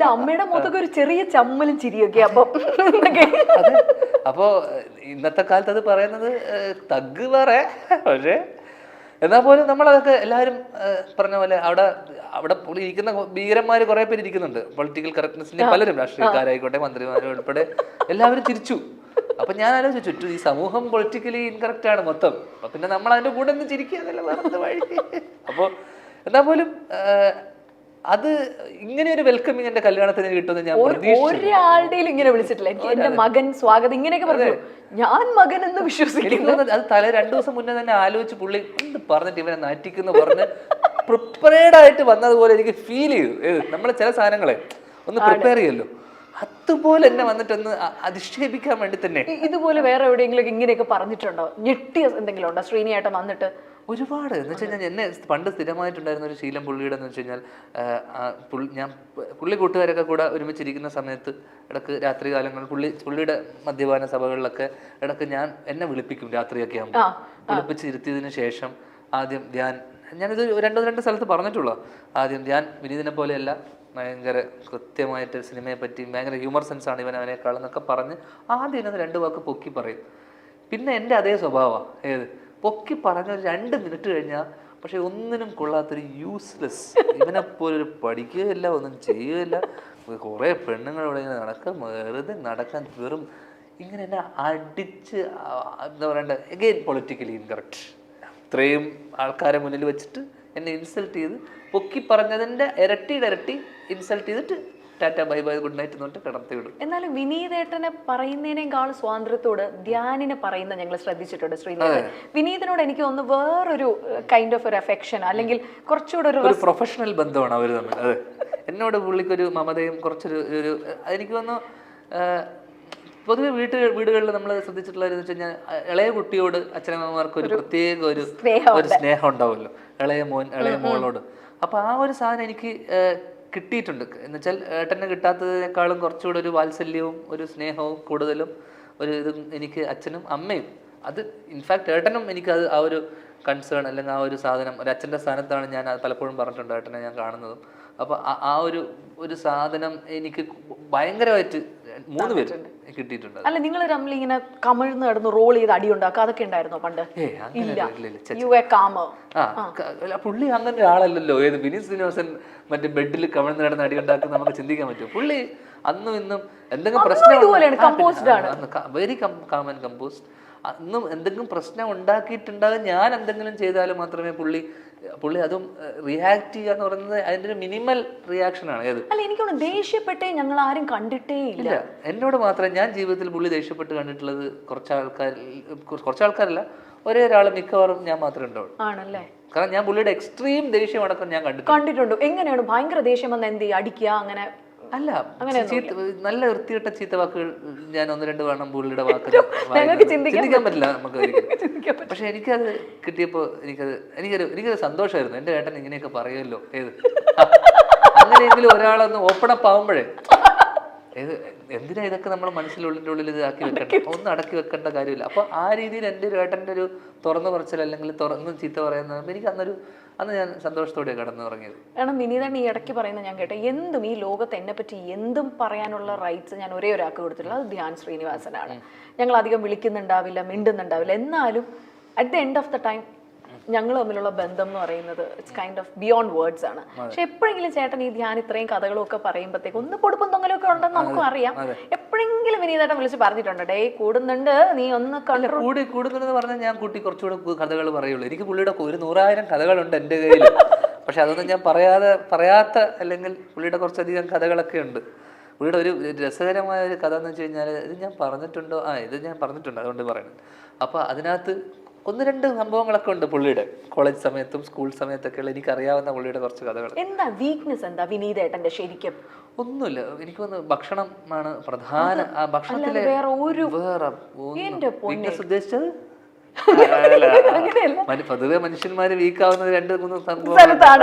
അമ്മയുടെ മുഖത്തൊക്കെ ഒരു ചെറിയ ചമ്മലും ചിരിയൊക്കെ അപ്പോ ഇന്നത്തെ കാലത്ത് അത് പറയുന്നത് തഗ് വേറെ. പക്ഷേ എന്നാൽ പോലും നമ്മളതൊക്കെ എല്ലാവരും പറഞ്ഞ പോലെ അവിടെ അവിടെ ഇരിക്കുന്ന ഭീകരന്മാർ കുറെ പേര് ഇരിക്കുന്നുണ്ട്. പൊളിറ്റിക്കൽ കറക്റ്റ്നെസിന്റെ പലരും, രാഷ്ട്രീയക്കാരായിക്കോട്ടെ മന്ത്രിമാരും ഉൾപ്പെടെ എല്ലാവരും ചിരിച്ചു. അപ്പൊ ഞാൻ ആലോചിച്ചു, ചുറ്റും ഈ സമൂഹം പൊളിറ്റിക്കലി ഇൻകറക്റ്റ് ആണ് മൊത്തം. അപ്പൊ പിന്നെ നമ്മൾ അതിന്റെ കൂടെ ഒന്ന് ചിരിക്കുക വേറെ വഴി. അപ്പൊ എന്നാൽ പോലും അത് ഇങ്ങനെ ഒരു വെൽക്കമിങ് എന്റെ കല്യാണത്തിന് കിട്ടുമെന്ന് ഞാൻ ഒരാളുടെ ഇങ്ങനെ വിളിച്ചിട്ടില്ല. എന്റെ മകൻ സ്വാഗതം ഇങ്ങനെയൊക്കെ പറഞ്ഞു. ഞാൻ മകൻ എന്ന് വിശ്വസിക്കുന്നു. അത് തല 2 ദിവസം മുന്നേ തന്നെ ആലോചിച്ച് പുള്ളി എന്ത് പറഞ്ഞിട്ട് ഇവനെ നാറ്റിക്കുന്നു പറഞ്ഞ് പ്രിപ്പയർഡ് ആയിട്ട് വന്നതുപോലെ എനിക്ക് ഫീൽ ചെയ്തു. നമ്മളെ ചില സാധനങ്ങളെ ഒന്ന് പ്രിപ്പയർ ചെയ്യല്ലോ, അതുപോലെ എന്നെ വന്നിട്ടൊന്ന് അധിക്ഷേപിക്കാൻ വേണ്ടി തന്നെ. ഇതുപോലെ വേറെ എവിടെയെങ്കിലും ഇങ്ങനെയൊക്കെ പറഞ്ഞിട്ടുണ്ടോ? ഞെട്ടിയ എന്തെങ്കിലും ഉണ്ടോ ശ്രീനിയായിട്ട് വന്നിട്ട്? ഒരുപാട് എന്ന് വെച്ച് കഴിഞ്ഞാൽ എന്നെ പണ്ട് സ്ഥിരമായിട്ടുണ്ടായിരുന്ന ഒരു ശീലം പുള്ളിയുടെ എന്ന് വെച്ച് കഴിഞ്ഞാൽ, ഞാൻ പുള്ളി കൂട്ടുകാരൊക്കെ കൂടെ ഒരുമിച്ചിരിക്കുന്ന സമയത്ത് ഇടയ്ക്ക് രാത്രി കാലങ്ങളിൽ പുള്ളിയുടെ മദ്യപാന സഭകളിലൊക്കെ ഇടയ്ക്ക് എന്നെ വിളിപ്പിക്കും. രാത്രിയൊക്കെ ആകുമ്പോൾ വിളിപ്പിച്ചിരുത്തിയതിനു ശേഷം ആദ്യം ഞാനിത് രണ്ട് സ്ഥലത്ത് പറഞ്ഞിട്ടുള്ളൂ. ആദ്യം വിനീതിനെ പോലെയല്ല, ഭയങ്കര കൃത്യമായിട്ട് സിനിമയെ പറ്റി ഭയങ്കര ഹ്യൂമർ സെൻസ് ആണ് അവനേക്കാളെന്നൊക്കെ പറഞ്ഞ് ആദ്യം ഇതിനകത്ത് 2 വാക്ക് പൊക്കി പറയും. പിന്നെ എൻ്റെ അതേ സ്വഭാവമാണ്. പൊക്കി പറഞ്ഞ 2 മിനിറ്റ് കഴിഞ്ഞാൽ പക്ഷെ ഒന്നിനും കൊള്ളാത്തൊരു യൂസ്ലെസ്, ഇവനെപ്പോലൊരു പഠിക്കുകയില്ല, ഒന്നും ചെയ്യുകയില്ല, കുറേ പെണ്ണുങ്ങളിവിടെ ഇങ്ങനെ വെറുതെ നടക്കാൻ വെറും ഇങ്ങനെ എന്നെ അടിച്ച് എന്താ പറയണ്ടേ, എഗെയിൻ പൊളിറ്റിക്കലി ഇൻകറക്റ്റ്. ഇത്രയും ആൾക്കാരെ മുന്നിൽ വെച്ചിട്ട് എന്നെ ഇൻസൾട്ട് ചെയ്ത് പൊക്കി പറഞ്ഞതിൻ്റെ ഇരട്ടി ഇൻസൾട്ട് ചെയ്തിട്ട് Tata bye bye good night എന്നിട്ട് കിടത്തി വിടും. എന്നാലും വിനീതേട്ടനെ പറയുന്നതിനേക്കാൾ സ്വാതന്ത്ര്യത്തോട് ധ്യാനിനെ പറയുന്ന ഞങ്ങൾ ശ്രദ്ധിച്ചിട്ടുണ്ട്. ശ്രീനിധി വിനീതനോട് എനിക്ക് ഒന്ന് വേറൊരു കൈൻഡ് ഓഫ് ഒരു അഫെക്ഷൻ, അല്ലെങ്കിൽ കുറച്ചുകൂടെ ഒരു പ്രൊഫഷണൽ ബന്ധമാണ് അവർ തമ്മിൽ. അതെ, എന്നോട് പുള്ളിക്കൊരു മമതയും കുറച്ചൊരു എനിക്ക് തോന്നുന്നു. പൊതുവെ വീടുകളിൽ നമ്മൾ ശ്രദ്ധിച്ചിട്ടുള്ള വെച്ച് കഴിഞ്ഞാൽ ഇളയ കുട്ടിയോട് അച്ഛനമ്മമാർക്ക് ഒരു പ്രത്യേക ഒരു സ്നേഹം ഉണ്ടാവുമല്ലോ, ഇളയ മോളോട്. അപ്പൊ ആ ഒരു സാധനം എനിക്ക് കിട്ടിയിട്ടുണ്ട്. എന്ന് വെച്ചാൽ ഏട്ടന് കിട്ടാത്തതിനേക്കാളും കുറച്ചുകൂടെ ഒരു വാത്സല്യവും ഒരു സ്നേഹവും കൂടുതലും ഒരു ഇതും എനിക്ക് അച്ഛനും അമ്മയും. അത് ഇൻഫാക്ട് ഏട്ടനും എനിക്ക് അത് ആ ഒരു കൺസേൺ അല്ലെങ്കിൽ ആ ഒരു സാധനം, ഒരു അച്ഛൻ്റെ സ്ഥാനത്താണ് ഞാൻ അത് പലപ്പോഴും പറഞ്ഞിട്ടുണ്ട് ഏട്ടനെ ഞാൻ കാണുന്നതും. അപ്പോൾ ആ ഒരു സാധനം എനിക്ക് ഭയങ്കരമായിട്ട് 3 പേര് കിട്ടിയിട്ടുണ്ട്. അല്ല, നിങ്ങൾ തമ്മിൽ ഇങ്ങനെ കമിഴ്ന്ന് കിടന്ന് റോൾ ചെയ്ത് അടി ഉണ്ടാക്കുക അതൊക്കെ ഉണ്ടായിരുന്നോ പണ്ട്? പുള്ളി അങ്ങനെ ഒരാളല്ലല്ലോ. വിനീത് ശ്രീനിവാസൻ മറ്റേ ബെഡിൽ കമിഴ്ന്ന് കിടന്ന് അടി ഉണ്ടാക്കുന്ന നമുക്ക് ചിന്തിക്കാൻ പറ്റും. പുള്ളി അന്നും ഇന്നും എന്തെങ്കിലും പ്രശ്നം വെരി കാം ആൻഡ് കമ്പോസ്ഡ്. അന്നും എന്തെങ്കിലും പ്രശ്നം ഉണ്ടാക്കിയിട്ടുണ്ടാകും. ഞാൻ എന്തെങ്കിലും ചെയ്താൽ മാത്രമേ പുള്ളി അതും റിയാക്ട് ചെയ്യുക എന്ന് പറയുന്നത് അതിന്റെ ഒരു മിനിമൽ റിയാക്ഷൻ ആണ്. അല്ല, എനിക്കൊന്ന് ദേഷ്യപ്പെട്ടേ ഞങ്ങൾ ആരും കണ്ടിട്ടേ ഇല്ല. എന്നോട് മാത്രമേ ഞാൻ ജീവിതത്തിൽ പുള്ളി ദേഷ്യപ്പെട്ട് കണ്ടിട്ടുള്ളത് കുറച്ചാൾക്കാരല്ല, ഒരാൾ മിക്കവാറും ഞാൻ മാത്രമേ ഉണ്ടാവുള്ളൂ. ആണല്ലേ? കാരണം ഞാൻ പുള്ളിയുടെ എക്സ്ട്രീം ദേഷ്യം അടക്കം ഞാൻ കണ്ടിട്ടുണ്ട്. എങ്ങനെയാണ് ഭയങ്കര ദേഷ്യം വന്ന് എന്ത് അടിക്കുക? അങ്ങനെ അല്ല, നല്ല വൃത്തികെട്ട ചീത്ത വാക്കുകൾ ഞാൻ 1-2 വേണം പുള്ളിയുടെ വാക്ക് ചിന്തിക്കാൻ പറ്റില്ല നമുക്ക്. പക്ഷെ എനിക്കത് കിട്ടിയപ്പോ എനിക്കത് സന്തോഷമായിരുന്നു. എന്റെ ഏട്ടൻ ഇങ്ങനെയൊക്കെ പറയുമല്ലോ. അങ്ങനെയെങ്കിലും ഒരാളൊന്ന് ഓപ്പൺ അപ്പ് ആവുമ്പോഴേ എന്തിനാ ഇതൊക്കെ നമ്മൾ ഉള്ളിൽ ഇതാക്കി വെക്കണ്ട, ഒന്നും അടക്കി വെക്കേണ്ട കാര്യമില്ല. അപ്പൊ ആ രീതിയിൽ എൻ്റെ ഒരു ഏട്ടൻ്റെ ഒരു തുറന്നു പറച്ചിൽ അല്ലെങ്കിൽ തുറന്നു ചീത്ത പറയുന്നത് എനിക്ക് അന്ന് ഞാൻ സന്തോഷത്തോടെ കടന്നുറങ്ങിയത്. കാരണം വിനീതാണ് ഈ ഇടയ്ക്ക് പറയുന്നത് ഞാൻ കേട്ടെ, എന്തും ഈ ലോകത്ത് എന്നെ പറ്റി എന്തും പറയാനുള്ള റൈറ്റ്സ് ഞാൻ ഒരേ ഒരാൾക്ക് കൊടുത്തിട്ടുള്ളത് അത് ധ്യാൻ ശ്രീനിവാസനാണ്. ഞങ്ങൾ അധികം വിളിക്കുന്നുണ്ടാവില്ല, മിണ്ടുന്നുണ്ടാവില്ല, എന്നാലും at the end of the time ഞങ്ങൾ തമ്മിലുള്ള ബന്ധം എന്ന് പറയുന്നത് it's kind of beyond words ആണ്. പക്ഷെ എപ്പോഴെങ്കിലും ചേട്ടൻ ഈ ധ്യാൻ ഇത്രയും കഥകളും ഒക്കെ പറയുമ്പോഴത്തേക്ക് ഒന്ന് പൊടുപ്പും തൊങ്ങലൊക്കെ ഉണ്ടെന്ന് നമുക്കും അറിയാം. എപ്പോഴെങ്കിലും വിനീതേട്ടൻ വിളിച്ച് പറഞ്ഞിട്ടുണ്ട്, ഡേ കൂടുന്നുണ്ട്, നീ ഒന്ന് കൂടുന്നുണ്ടെന്ന് പറഞ്ഞാൽ ഞാൻ കൂട്ടി കുറച്ചുകൂടെ കഥകൾ പറയുള്ളൂ. എനിക്ക് പുള്ളിയുടെ 100,000 കഥകളുണ്ട് എൻ്റെ കയ്യിൽ. പക്ഷെ അതൊന്നും ഞാൻ പറയാത്ത അല്ലെങ്കിൽ പുള്ളിയുടെ കുറച്ചധികം കഥകളൊക്കെ ഉണ്ട്. പുള്ളിയുടെ ഒരു രസകരമായ ഒരു കഥ എന്ന് വെച്ച് കഴിഞ്ഞാൽ, ഇത് ഞാൻ പറഞ്ഞിട്ടുണ്ടോ? ഇത് ഞാൻ പറഞ്ഞിട്ടുണ്ട്, അതുകൊണ്ട് പറയുന്നത്. അപ്പോൾ അതിനകത്ത് 1-2 സംഭവങ്ങളൊക്കെ ഉണ്ട് പുള്ളിയുടെ കോളേജ് സമയത്തും സ്കൂൾ സമയത്തൊക്കെയുള്ള എനിക്കറിയാവുന്ന പുള്ളിയുടെ കുറച്ച് കഥകൾ. എന്താ വീക്ക്നെസ്? എന്താ വിനീതേട്ടന്റെ ശരിക്കും? ഒന്നുമില്ല, എനിക്ക് തോന്നുന്നു ഭക്ഷണം ആണ് പ്രധാന. ആ ഭക്ഷണത്തിലെ വേറെ വീക്ക്നെസ് ഉദ്ദേശിച്ചത് പൊതുവെ മനുഷ്യന്മാര് വീക്കാവുന്നത് 2-3 സംഭവം.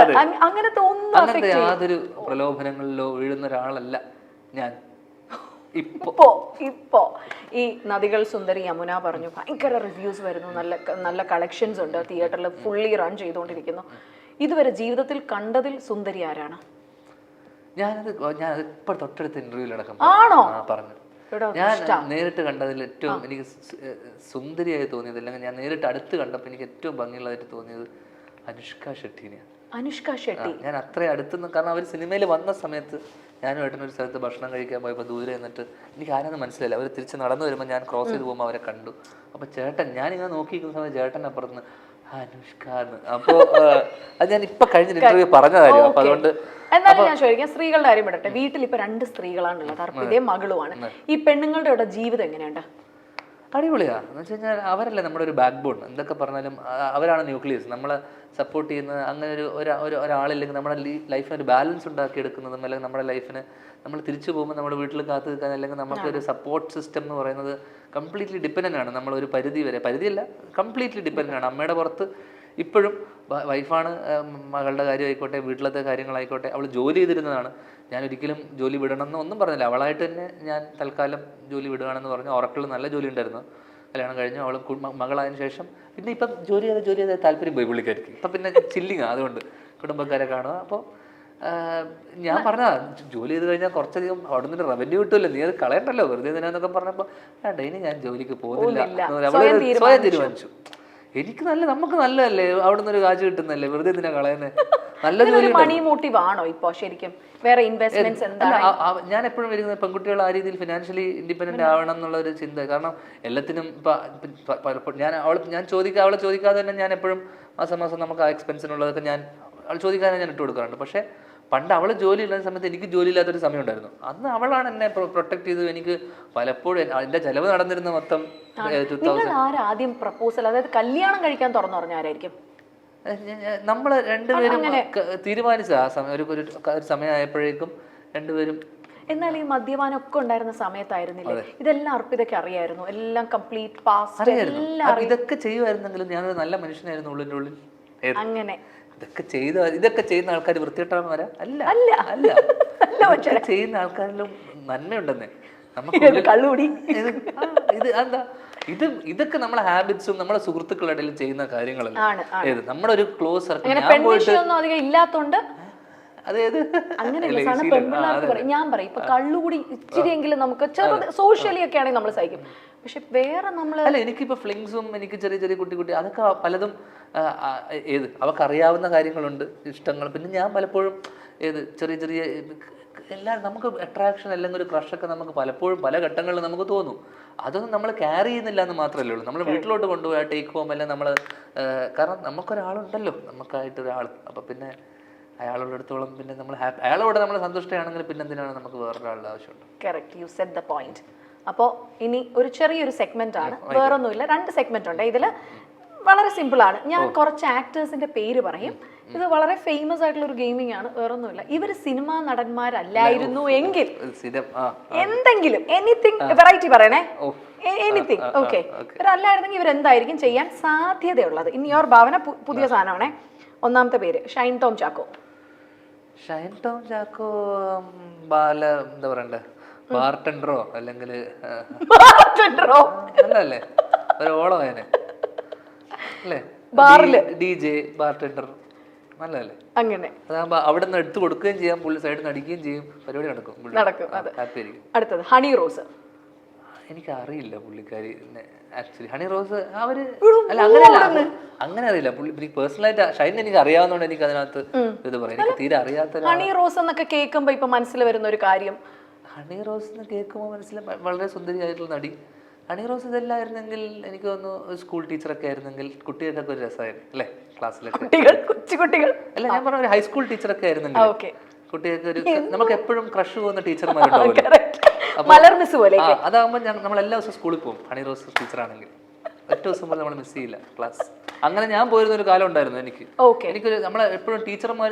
അങ്ങനത്തെ യാതൊരു പ്രലോഭനങ്ങളിലോ വീഴുന്ന ഒരാളല്ല ഞാൻ. ഇപ്പോ ഈ നദികൾ സുന്ദരി യമുന പറഞ്ഞു, ഭയങ്കര റിവ്യൂസ് വരുന്നു, നല്ല കളക്ഷൻസ് ഉണ്ട്, തിയേറ്ററിൽ ഫുള്ളി റൺ ചെയ്തുകൊണ്ടിരിക്കുന്നു. ഇതുവരെ ജീവിതത്തിൽ കണ്ടതിൽ സുന്ദരി ആരാണ്? ഞാനത് ഇപ്പോൾ തൊട്ടടുത്ത ഇന്റർവ്യൂവിലടക്കം ആണോ? പറഞ്ഞു. ഞാൻ നേരിട്ട് കണ്ടതിൽ ഏറ്റവും എനിക്ക് സുന്ദരിയായി തോന്നിയത്, അല്ലെങ്കിൽ ഞാൻ നേരിട്ട് അടുത്ത് കണ്ടപ്പോൾ എനിക്ക് ഏറ്റവും ഭംഗിയുള്ളതായിട്ട് തോന്നിയത് അനുഷ്ക ഷെട്ടിനെയാണ്. അനുഷ്ക ഷെട്ടി. ഞാൻ അത്രയും അടുത്തുനിന്ന്, കാരണം അവർ സിനിമയിൽ വന്ന സമയത്ത് ഞാനും ഏട്ടനൊരു സ്ഥലത്ത് ഭക്ഷണം കഴിക്കാൻ പോയപ്പോൾ ദൂരെ എന്നിട്ട് എനിക്ക് ആരാന്ന് മനസ്സിലായില്ല. അവർ തിരിച്ച് നടന്നു വരുമ്പോൾ ഞാൻ ക്രോസ് ചെയ്ത് പോകുമ്പോൾ അവരെ കണ്ടു. അപ്പോൾ ചേട്ടൻ, ഞാനിങ്ങനെ നോക്കിയിരിക്കുന്ന സമയത്ത് ചേട്ടൻ അപ്പുറത്ത് അനുഷ്ക എന്ന്. അപ്പോൾ അത് ഞാൻ ഇപ്പൊ കഴിഞ്ഞ ഇന്റർവ്യൂ പറഞ്ഞ കാര്യം. അപ്പൊ അതുകൊണ്ട് എന്നാലും ഞാൻ ചോദിക്കാം, സ്ത്രീകളുടെ കാര്യം വിടട്ടെ. വീട്ടിൽ ഇപ്പൊ 2 സ്ത്രീകളാണുള്ളത്, അർപ്പിതയും മകളുമാണ്. ഈ പെണ്ണുങ്ങളുടെ ജീവിതം എങ്ങനെയുണ്ട്? അടിപൊളിയാ. എന്ന് വെച്ച് കഴിഞ്ഞാൽ അവരല്ലേ നമ്മുടെ ഒരു ബാക്ക് ബോൺ. എന്തൊക്കെ പറഞ്ഞാലും അവരാണ് ന്യൂക്ലിയസ്. നമ്മളെ സപ്പോർട്ട് ചെയ്യുന്നത്. അങ്ങനെ ഒരാളില്ലെങ്കിൽ നമ്മുടെ ലൈഫിന് ഒരു ബാലൻസ് ഉണ്ടാക്കിയെടുക്കുന്നതും, അല്ലെങ്കിൽ നമ്മുടെ ലൈഫിന് നമ്മൾ തിരിച്ചു പോകുമ്പോൾ നമ്മുടെ വീട്ടിൽ കാത്തു നിൽക്കാൻ, അല്ലെങ്കിൽ നമുക്കൊരു സപ്പോർട്ട് സിസ്റ്റം എന്ന് പറയുന്നത് കംപ്ലീറ്റ്ലി ഡിപ്പെൻഡൻ്റ് ആണ്. നമ്മളൊരു പരിധി വരെ, പരിധിയല്ല, കംപ്ലീറ്റ്ലി ഡിപ്പെൻഡൻ്റ് ആണ്. അമ്മയുടെ പുറത്ത് ഇപ്പോഴും വൈഫാണ്. മകളുടെ കാര്യമായിക്കോട്ടെ, വീട്ടിലത്തെ കാര്യങ്ങളായിക്കോട്ടെ, അവൾ ജോലി ചെയ്തിരുന്നതാണ്. ഞാൻ ഒരിക്കലും ജോലി വിടണമെന്ന് ഒന്നും പറഞ്ഞില്ല. അവളായിട്ട് തന്നെ ഞാൻ തൽക്കാലം ജോലി വിടുകയാണെന്ന് പറഞ്ഞു. ഉറക്കളിൽ നല്ല ജോലി ഉണ്ടായിരുന്നു. കല്യാണം കഴിഞ്ഞു. അവൾ മകളായതിനു ശേഷം പിന്നെ ഇപ്പം ജോലി ചെയ്ത താല്പര്യം പോയി പുള്ളിക്കാർക്ക്. ഇപ്പം പിന്നെ ചില്ലിങ്ങാണ്. അതുകൊണ്ട് കുടുംബക്കാരെ കാണുക. അപ്പോൾ ഞാൻ പറഞ്ഞ ജോലി ചെയ്ത് കഴിഞ്ഞാൽ കുറച്ചധികം അവിടെ നിന്ന് റവന്യൂ കിട്ടുമല്ലോ, നീ അത് കളയണ്ടല്ലോ വെറുതെ എന്തിനാന്നൊക്കെ പറഞ്ഞപ്പോൾ ഇനി ഞാൻ ജോലിക്ക് പോകുന്നില്ല. സ്വയം തീരുമാനിച്ചു. എനിക്ക് നമുക്ക് നല്ലതല്ലേ, അവിടെ നിന്ന് ഒരു കാശ് കിട്ടുന്നല്ലേ, വെറുതെ എന്തിനാ കളയുന്നത്? നല്ല ജോലി. മണി മോട്ടീവ് ആണോ ഇപ്പൊ ശരിക്കും? വേറെ ഇൻവെസ്റ്റ്മെന്റ്സ് എന്താണ്? ഞാൻ എപ്പോഴും വരുന്നത് പെൺകുട്ടികൾ ആ രീതിയിൽ ഫിനാൻഷ്യലി ഇൻഡിപെൻഡന്റ് ആവണം എന്നുള്ള ഒരു ചിന്ത. കാരണം എല്ലാത്തിനും അവളെ ചോദിക്കാതെ തന്നെ ഞാൻ എപ്പോഴും മാസം നമുക്ക് ആ എക്സ്പെൻസിനുള്ളതൊക്കെ അവൾ ചോദിക്കാതെ ഞാൻ ഇട്ട് കൊടുക്കാറുണ്ട്. പക്ഷെ പണ്ട് അവൾ ജോലി ഇല്ലാത്ത സമയത്ത് എനിക്ക് ജോലി ഇല്ലാത്തൊരു സമയം ഉണ്ടായിരുന്നു. അന്ന് അവളാണ് എന്നെ പ്രൊട്ടക്ട് ചെയ്തത്. എനിക്ക് പലപ്പോഴും അതിന്റെ ചെലവ് നടന്നിരുന്ന മൊത്തം ആദ്യം പ്രപ്പോസൽ, അതായത് കല്യാണം കഴിക്കാൻ തുറന്നു പറഞ്ഞ ആരായിരിക്കും? നമ്മൾ രണ്ടുപേരും തീരുമാനിച്ച ആ സമയം ഒരു സമയമായപ്പോഴേക്കും രണ്ടുപേരും. എന്നാൽ ഈ മദ്യപാനം ഒക്കെ ഉണ്ടായിരുന്ന സമയത്തായിരുന്നില്ലേ ഇതെല്ലാം? അർപ്പിതൊക്കെ അറിയായിരുന്നു, എല്ലാം കംപ്ലീറ്റ് പാസ്റ്റ് അറിയായിരുന്നു. ഇതൊക്കെ ചെയ്യുമായിരുന്നെങ്കിലും ഞാനൊരു നല്ല മനുഷ്യനായിരുന്നു ഉള്ളിൻ്റെ ഉള്ളിൽ. അങ്ങനെ ഇതൊക്കെ ചെയ്യുന്ന ആൾക്കാർ വൃത്തികെട്ടവന്മാരാ? അല്ല അല്ല അല്ല അല്ല ചെയ്യുന്ന ആൾക്കാരിലും നന്മയുണ്ടെന്നേ. നമുക്ക് കള്ളുകൂടി ഇതൊക്കെ നമ്മളെ ഹാബിറ്റ്സും നമ്മളെ സുഹൃത്തുക്കളുടെ ഇടയിൽ ചെയ്യുന്ന കാര്യങ്ങളല്ല. നമ്മുടെ ഒരു ക്ലോസ് സർക്കിൾ ഇല്ലാത്തോണ്ട് ഞാൻ പറയും ഇപ്പൊ കള്ളുകൂടി ഇച്ചിരിയെങ്കിലും നമുക്ക് ചെറുത് സോഷ്യലി ഒക്കെ ആണെങ്കിൽ നമ്മൾ സഹിക്കും. പക്ഷെ വേറെ നമ്മള് എനിക്കിപ്പോ ഫ്ലിങ്സും എനിക്ക് ചെറിയ ചെറിയ കുട്ടി അതൊക്കെ പലതും അവക്കറിയാവുന്ന കാര്യങ്ങളുണ്ട്, ഇഷ്ടങ്ങൾ. പിന്നെ ഞാൻ പലപ്പോഴും ചെറിയ എല്ലാം നമുക്ക് അട്രാക്ഷൻ അല്ലെങ്കിൽ ഒരു ക്രഷൊക്കെ നമുക്ക് പലപ്പോഴും പല ഘട്ടങ്ങളിൽ നമുക്ക് തോന്നും. അതൊന്നും നമ്മൾ ക്യാരി ചെയ്യുന്നില്ല എന്ന് മാത്രമല്ലേ ഉള്ളൂ. നമ്മൾ വീട്ടിലോട്ട് കൊണ്ടുപോയാൽ ടേക്ക് ഹോം അല്ല നമ്മൾ, കാരണം നമുക്കൊരാളുണ്ടല്ലോ, നമുക്കായിട്ടൊരാൾ. അപ്പം പിന്നെ അയാളോടത്തോളം പിന്നെ നമ്മൾ അയാളോട് നമ്മൾ സന്തുഷ്ടയാണെങ്കിൽ പിന്നെ എന്തിനാണ് നമുക്ക് വേറൊരാളുടെ ആവശ്യമുണ്ട്? Correct, you said the point. അപ്പോൾ ഇനി ഒരു ചെറിയൊരു സെഗ്മെന്റ് ആണ്, വേറൊന്നുമില്ല. 2 സെഗ്മെന്റ് ഉണ്ട്. ഇതിൽ വളരെ സിമ്പിൾ ആണ്. ഞാൻ കുറച്ച് ആക്ടേഴ്സിന്റെ പേര് പറയും. ഇത് വളരെ ഫേമസ് ആയിട്ടുള്ള ഒരു ഗെയിമിംഗ് ആണ്, വേറൊന്നുമില്ല. ഇവര് സിനിമാ നടന്മാരല്ലായിരുന്നു എങ്കിൽ എന്തെങ്കിലും എനിത്തിങ് വെറൈറ്റി പറയണേ, എനിത്തിങ്. ഓക്കെ, ഇവരല്ലായിരുന്നെങ്കിൽ ഇവരെന്തായിരിക്കും ചെയ്യാൻ സാധ്യതയുള്ളത്? ഇൻ യുവർ ഭാവന. പുതിയ സാധനമാണേ. ഒന്നാമത്തെ പേര് ഷൈൻ ടോം ചാക്കോ. ഷൈൻ ടോം ചാക്കോ എന്താ പറയണ്ടേ, ബാർട്ടൻഡറോ അല്ലെങ്കിൽ അല്ലേ ഒരു ഓളം അതിന് അല്ലേ, ബാറില് DJ ബാർട്ടൻഡർ നല്ലതല്ലേ? അങ്ങനെ അതാകുമ്പോ അവിടെ നിന്ന് എടുത്തു കൊടുക്കുകയും ചെയ്യാം, പുള്ളി സൈഡിൽ നിന്ന് അടിക്കുകയും ചെയ്യും, പരിപാടി നടക്കും. ഹാപ്പി ആയിരിക്കും. അടുത്തത് ഹണി റോസ്. എനിക്ക് അറിയില്ല പുള്ളിക്കാരി ആക്ച്വലി. ഹണി റോസ് അങ്ങനെ അറിയില്ല പുള്ളി പേഴ്സണലായിട്ട്. ഷൈൻ എനിക്ക് അറിയാവുന്നതുകൊണ്ട് എനിക്ക് അതിനകത്ത് ഇത് പറയാം. എനിക്ക് തീരെ അറിയാത്ത. ഹണി റോസ് എന്നൊക്കെ കേൾക്കുമ്പോ ഇപ്പൊ മനസ്സിൽ വരുന്ന ഒരു കാര്യം, ഹണി റോസ് എന്ന് കേൾക്കുമ്പോൾ വളരെ സുന്ദരിയായിട്ടുള്ള നടി. ഹണി റോസ് ഇതെല്ലായിരുന്നെങ്കിൽ എനിക്ക് തോന്നുന്നു സ്കൂൾ ടീച്ചറൊക്കെ ആയിരുന്നെങ്കിൽ കുട്ടികൾക്കൊക്കെ ഒരു രസമായിരുന്നു അല്ലേ, ക്ലാസ്സിലൊക്കെ കൊച്ചുകുട്ടികൾ. അല്ല, ഞാൻ പറഞ്ഞ ഒരു ഹൈസ്കൂൾ ടീച്ചറൊക്കെ ആയിരുന്നെങ്കിൽ കുട്ടികൾക്ക് ഒരു നമുക്ക് എപ്പോഴും ക്രഷ് പോകുന്ന ടീച്ചർമാരുണ്ടാവും. അതാകുമ്പോൾ നമ്മൾ എല്ലാ ദിവസവും സ്കൂളിൽ പോകും. ഹണി റോസ് ടീച്ചറാണെങ്കിൽ ഒറ്റ ദിവസം പോലും നമ്മൾ മിസ് ചെയ്യില്ല ക്ലാസ്. അങ്ങനെ ഞാൻ പോയിരുന്ന ഒരു കാലം ഉണ്ടായിരുന്നു എനിക്ക്. എനിക്കൊരു നമ്മളെ എപ്പോഴും ടീച്ചർമാർ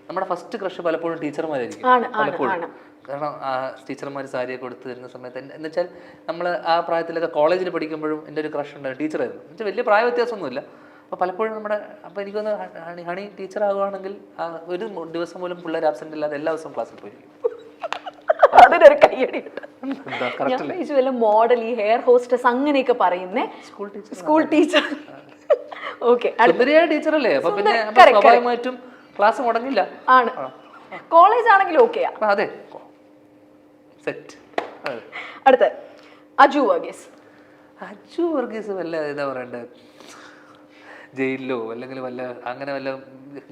നമ്മുടെ ഫസ്റ്റ് ക്രഷ് പലപ്പോഴും ടീച്ചർമാരായിരിക്കും പലപ്പോഴും. കാരണം ടീച്ചർമാർ സാരിയൊക്കെ കൊടുത്തു തരുന്ന സമയത്ത് എന്ന് വെച്ചാൽ നമ്മൾ ആ പ്രായത്തിലൊക്കെ കോളേജിൽ പഠിക്കുമ്പോഴും എൻ്റെ ഒരു ക്രഷ് ഉണ്ടായിരുന്നു, ടീച്ചറായിരുന്നു. എന്നുവെച്ചാൽ വലിയ പ്രായ വ്യത്യാസമൊന്നുമില്ല. അപ്പോൾ പലപ്പോഴും അപ്പോൾ എനിക്കൊന്ന് ഹണി ടീച്ചർ ആകുകയാണെങ്കിൽ ഒരു ദിവസം പോലും പിള്ളേർ ആബ്സെന്റ് ഇല്ലാതെ എല്ലാ ദിവസവും ക്ലാസ്സിൽ പോയിരിക്കും. അതിനൊരു കയ്യടി. മോഡൽ, ഈ ഹെയർ ഹോസ്റ്റസ് അങ്ങനെയൊക്കെ പറയുന്നേ സ്കൂൾ ടീച്ചർ. സുന്ദരിയായ ടീച്ചറല്ലേ, അപ്പൊ പിന്നെ സ്വാഭാവികമായിട്ടും ക്ലാസ് മുടങ്ങില്ല. ആണ്. കോളേജ് ആണെങ്കിലും ഓക്കെയാ. അതെ, സെറ്റ്. അടുത്ത് അജു വർഗീസ്. അജു വർഗീസ് വല്ല എന്താ പറയണ്ടേ, ജയിലിലോ അല്ലെങ്കിൽ വല്ല അങ്ങനെ വല്ല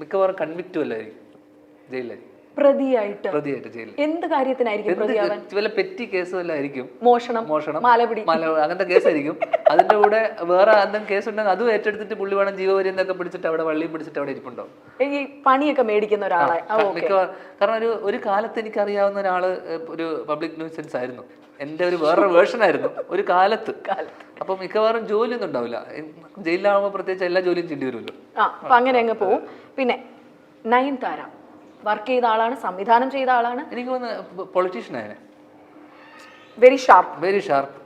മിക്കവാറും കൺവിക്റ്റ് വല്ലായിരിക്കും, ജയിലിലായിരിക്കും, പ്രതിയായിട്ട് ജയിലിൽ. എന്ത് കാര്യത്തിനായിരിക്കും പ്രതിയാവാൻ? വല്ല പെറ്റി കേസ് വല്ല ആയിരിക്കും, മോഷണം, മാലപിടി, അങ്ങനത്തെ കേസായിരിക്കും. അതിന്റെ കൂടെ വേറെ എന്തെങ്കിലും കേസ് ഉണ്ടെങ്കിൽ അതും ഏറ്റെടുത്തിട്ട് പുള്ളി വേണം ജീവപര്യന്തമൊക്കെ പിടിച്ചിട്ട് അവിടെ വള്ളിയും പിടിച്ചിട്ട് അവിടെ ഇരിപ്പുണ്ടോ. ഈ പണിയൊക്കെ മേടിക്കുന്ന ഒരാളെ. കാരണം ഒരു കാലത്ത് എനിക്കറിയാവുന്ന ഒരാള് ഒരു പബ്ലിക് ന്യൂസൻസ് ആയിരുന്നു, എൻ്റെ ഒരു വേറൊരു വേർഷൻ ആയിരുന്നു ഒരു കാലത്ത്. അപ്പൊ മിക്കവാറും ജോലിയൊന്നും ഉണ്ടാവില്ല, ജയിലിലാവുമ്പോൾ പ്രത്യേകിച്ച് എല്ലാ ജോലിയും ചെയ്യേണ്ടി വരുമല്ലോ. അപ്പൊ അങ്ങനെ അങ്ങ് പോവും. പിന്നെ നയൻതാര വർക്ക് ചെയ്ത ആളാണ്, സംവിധാനം ചെയ്ത ആളാണ്. എനിക്ക് തോന്നുന്നു പൊളിറ്റീഷ്യൻ ആയ വെരി ഷാർപ്പ്,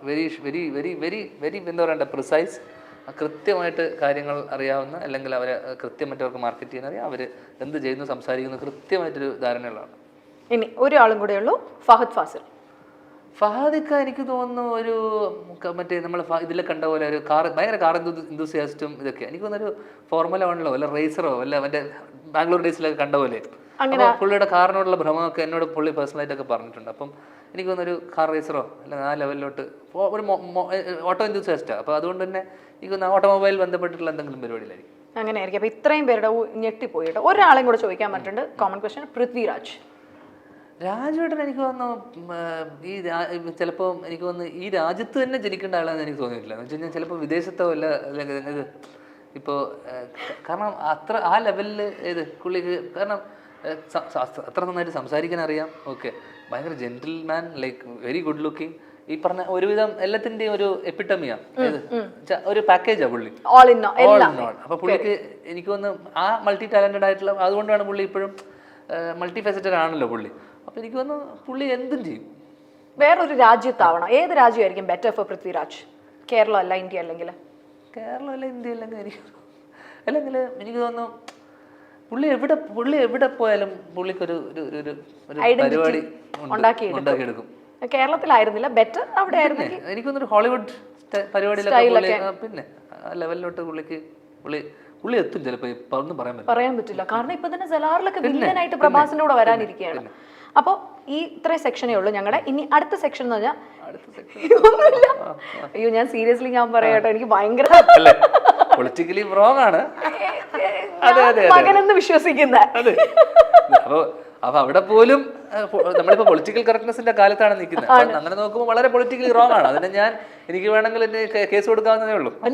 വെരി എന്താ പറയണ്ട, പ്രിസൈസ്, കൃത്യമായിട്ട് കാര്യങ്ങൾ അറിയാവുന്ന, അല്ലെങ്കിൽ അവരെ കൃത്യമായിട്ടവർക്ക് മാർക്കറ്റ് ചെയ്യാൻ അറിയാം, അവർ എന്ത് ചെയ്യുന്നു സംസാരിക്കുന്നു കൃത്യമായിട്ടൊരു ധാരണയുള്ളതാണ്. ഇനി ഒരാളും കൂടെ ഉള്ളൂ, ഫഹദ് ഫാസിൽ. ഫഹദിക്ക എനിക്ക് തോന്നുന്നു ഒരു മറ്റേ നമ്മൾ ഇതിൽ കണ്ട പോലെ ഒരു ഭയങ്കര കാർ എന്തൂസിയാസ്റ്റും ഇതൊക്കെ. എനിക്ക് തോന്നുന്നൊരു ഫോർമുല 1 വല്ല റേസറോ വല്ല മറ്റേ ബാംഗ്ലൂർ ഡേയ്സിലൊക്കെ കണ്ട പോലെ. പുള്ളിയുടെ കാറിനോടുള്ള ഭ്രമമൊക്കെ എന്നോട് പുള്ളി പേഴ്സണലായിട്ടൊക്കെ പറഞ്ഞിട്ടുണ്ട്. അപ്പം എനിക്ക് തോന്നുന്നൊരു കാർ റേസറോ അല്ലെങ്കിൽ ആ ലെവലിലോട്ട് ഒരു ഓട്ടോ എന്തൂസിയാസ്റ്റാണ്. അപ്പോൾ അതുകൊണ്ട് തന്നെ എനിക്ക് തോന്നുന്നു ഓട്ടോമൊബൈൽ ബന്ധപ്പെട്ടിട്ടുള്ള എന്തെങ്കിലും പരിപാടിയിലായിരിക്കും. അങ്ങനെ ആയിരിക്കും. അപ്പോൾ ഇത്രയും പേരുടെ ഞെട്ടിപ്പോയിട്ട് ഒരാളെയും കൂടെ ചോദിക്കാൻ പറ്റുന്നുണ്ട്, കോമൺ ക്വസ്റ്റ്യൻ, പൃഥ്വിരാജ്. രാജുവേട്ടൻ എനിക്ക് തോന്നുന്നു ഈ ചിലപ്പോൾ എനിക്ക് തോന്നുന്നു ഈ രാജ്യത്ത് തന്നെ ജനിക്കേണ്ട ആളാണെന്ന് എനിക്ക് തോന്നിയിട്ടില്ല. എന്ന് വെച്ച് കഴിഞ്ഞാൽ ചിലപ്പോൾ വിദേശത്തോ അല്ല, അല്ലെങ്കിൽ ഇപ്പോൾ കാരണം അത്ര ആ ലെവലിൽ പുള്ളിക്ക് കാരണം അത്ര നന്നായിട്ട് സംസാരിക്കാൻ അറിയാം. ഓക്കെ, ഭയങ്കര gentleman, like very good looking, ഈ പറഞ്ഞ ഒരുവിധം എല്ലാത്തിൻ്റെയും ഒരു എപ്പിട്ടമിയാണ്, ഒരു പാക്കേജാണ് പുള്ളി, ഓൾ ഇൻ ഓൾ. അപ്പോൾ പുള്ളിക്ക് എനിക്ക് തോന്നുന്നു ആ മൾട്ടി ടാലന്റഡ് ആയിട്ടുള്ള, അതുകൊണ്ടാണ് പുള്ളി ഇപ്പോഴും മൾട്ടി ഫെസറ്റഡ് ആണല്ലോ പുള്ളി. അപ്പോൾ എനിക്ക് തോന്നുന്നു പുള്ളി എന്തും ചെയ്യും. വേറൊരു രാജ്യത്താവണം, ഏത് രാജ്യമായിരിക്കും ബെറ്റർ ഫോർ പൃഥ്വിരാജ്? കേരളം അല്ല ഇന്ത്യ, അല്ലെങ്കിൽ കേരളം അല്ല ഇന്ത്യ, അല്ലെങ്കിൽ എനിക്ക് തോന്നുന്നു പുള്ളി എവിടെ പോയാലും പുള്ളിക്കൊരു പരിപാടി ഉണ്ടാക്കിയെടുക്കും. കേരളത്തിലായിരുന്നില്ല ബെറ്റർ, അവിടെ ആയിരുന്നെങ്കിൽ എനിക്ക് തോന്നുന്നു ഹോളിവുഡ് പരിപാടിയിലൊക്കെ പിന്നെ ലെവലിലോട്ട് പുള്ളി എത്തും. ചിലപ്പോൾ ഇപ്പൊ ഒന്നും പറയാൻ പറ്റില്ല. കാരണം ഇപ്പൊ തന്നെ ജലാറിലൊക്കെ വില്ലനായിട്ട് പ്രഭാസിന്റെ കൂടെ വരാനിരിക്കുകയാണ്. അപ്പോൾ ഈ ഇത്രയും സെക്ഷനേ ഉള്ളൂ ഞങ്ങളുടെ. ഇനി അടുത്ത സെക്ഷൻ എന്ന് പറഞ്ഞാൽ അയ്യോ ഞാൻ സീരിയസ്ലി ഞാൻ പറയാട്ടോ, എനിക്ക് ഭയങ്കര പൊളിറ്റിക്കലി റോങ് ആണ് മകനെന്ന് വിശ്വസിക്കുന്ന. അപ്പൊ അവിടെ പോലും നമ്മളിപ്പോ പൊളിറ്റിക്കൽ കറക്റ്റ്നെസിന്റെ കാലത്താണ് നിൽക്കുന്നത്. അങ്ങനെ നോക്കുമ്പോൾ വളരെ പൊളിറ്റിക്കലി റോങ് ആണ്. അതിന് എനിക്ക് വേണമെങ്കിൽ എന്നെ കേസ് കൊടുക്കാവുന്നതേ ഉള്ളൂ.